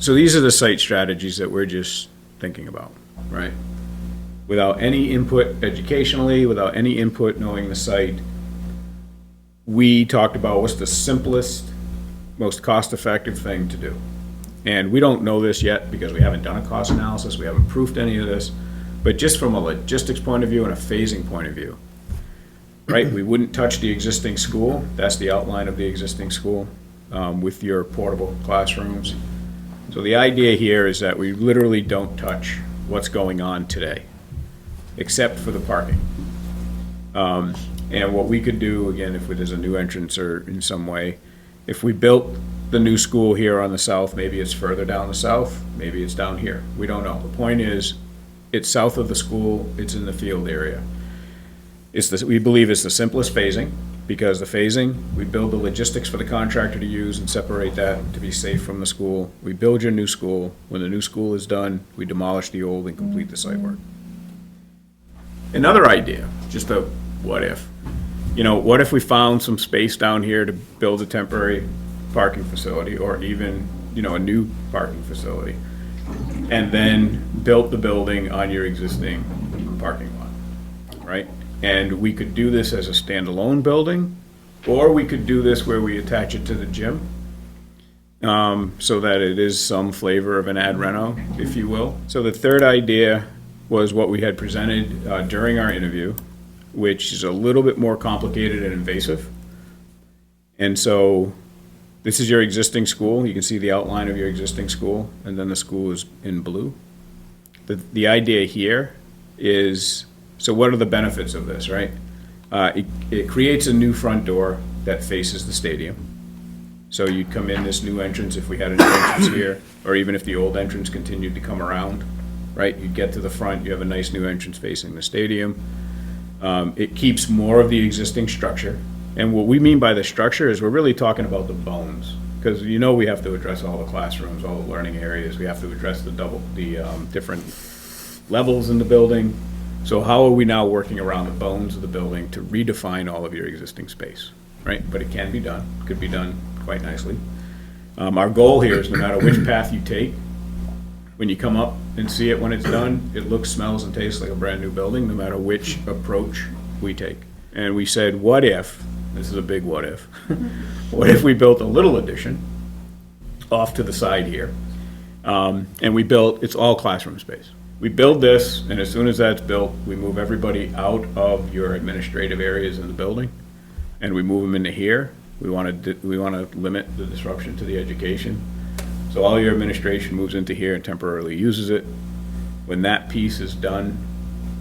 So these are the site strategies that we're just thinking about, right? Without any input educationally, without any input knowing the site, we talked about what's the simplest, most cost-effective thing to do. And we don't know this yet because we haven't done a cost analysis, we haven't proofed any of this, but just from a logistics point of view and a phasing point of view, right? We wouldn't touch the existing school, that's the outline of the existing school, with your portable classrooms. So the idea here is that we literally don't touch what's going on today, except for the parking. And what we could do, again, if there's a new entrance or in some way, if we built the new school here on the south, maybe it's further down the south, maybe it's down here. We don't know. The point is, it's south of the school, it's in the field area. We believe it's the simplest phasing, because the phasing, we build the logistics for the contractor to use and separate that to be safe from the school. We build your new school. When the new school is done, we demolish the old and complete the site work. Another idea, just a what if. What if we found some space down here to build a temporary parking facility, or even, a new parking facility, and then built the building on your existing parking lot, right? And we could do this as a standalone building, or we could do this where we attach it to the gym, so that it is some flavor of an ad reno, if you will. So the third idea was what we had presented during our interview, which is a little bit more complicated and invasive. And so this is your existing school. You can see the outline of your existing school, and then the school is in blue. The idea here is, so what are the benefits of this, right? It creates a new front door that faces the stadium. So you'd come in this new entrance if we had a new entrance here, or even if the old entrance continued to come around, right? You'd get to the front, you have a nice new entrance facing the stadium. It keeps more of the existing structure. And what we mean by the structure is we're really talking about the bones. Because we have to address all the classrooms, all the learning areas. We have to address the different levels in the building. So how are we now working around the bones of the building to redefine all of your existing space, right? But it can be done, could be done quite nicely. Our goal here is no matter which path you take, when you come up and see it when it's done, it looks, smells, and tastes like a brand new building, no matter which approach we take. And we said, what if, this is a big what if, what if we built a little addition off to the side here, and we built, it's all classroom space. We build this, and as soon as that's built, we move everybody out of your administrative areas in the building, and we move them into here. We want to limit the disruption to the education. So all your administration moves into here and temporarily uses it. When that piece is done,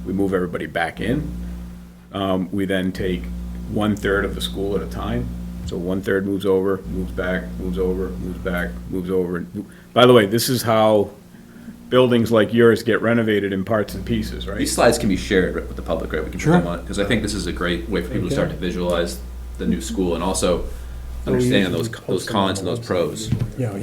we move everybody back in. We then take 1/3 of the school at a time. So 1/3 moves over, moves back, moves over, moves back, moves over. By the way, this is how buildings like yours get renovated in parts and pieces, right? These slides can be shared with the public, right? We can put them on, because I think this is a great way for people to start to visualize the new school and also understand those cons and those pros. Yeah.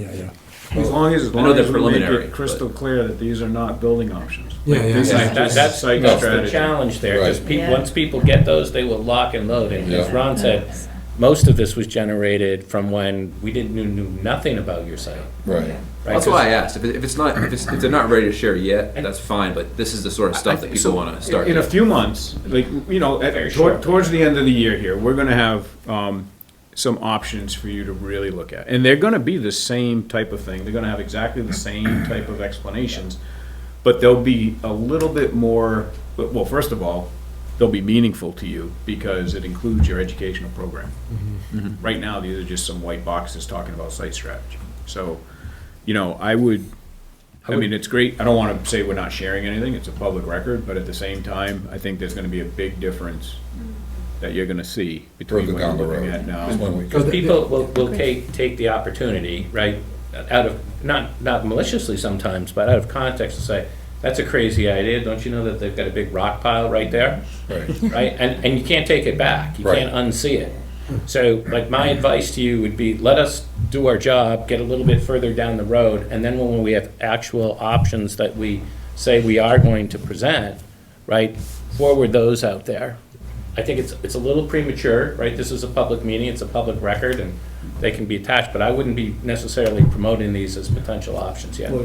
As long as I know they're we make preliminary, it crystal clear that these are not building options. Yeah. That's site the strategy. challenge there, because Yeah. once people get those, they will lock and load. And as Ron said, most of this was generated from when we knew nothing about your site. Right. That's why I asked. If they're not ready to share yet, that's fine. But this is the sort of stuff that people want to start. In a few months, towards the end of the year here, we're going to have some options for you to really look at. And they're going to be the same type of thing. They're going to have exactly the same type of explanations, but they'll be a little bit more, well, first of all, they'll be meaningful to you because it includes your educational program. Mm-hmm. Right now, these are just some white boxes talking about site strategy. So, I mean, it's great. I don't want to say we're not sharing anything. It's a public record, but at the same time, I think there's going to be a big difference that you're going to see between Further what down you're the looking road. at now. Because people will take the opportunity, right, out of, not maliciously sometimes, but out of context to say, that's a crazy idea. Don't you know that they've got a big rock pile right there? Right. Right? And you can't take it back. You Right. can't unsee it. So, like, my advice to you would be, let us do our job, get a little bit further down the road, and then when we have actual options that we say we are going to present, right, forward those out there. I think it's a little premature, right? This is a public meeting, it's a public record, and they can be attached, but I wouldn't be necessarily promoting these as potential options yet. Well,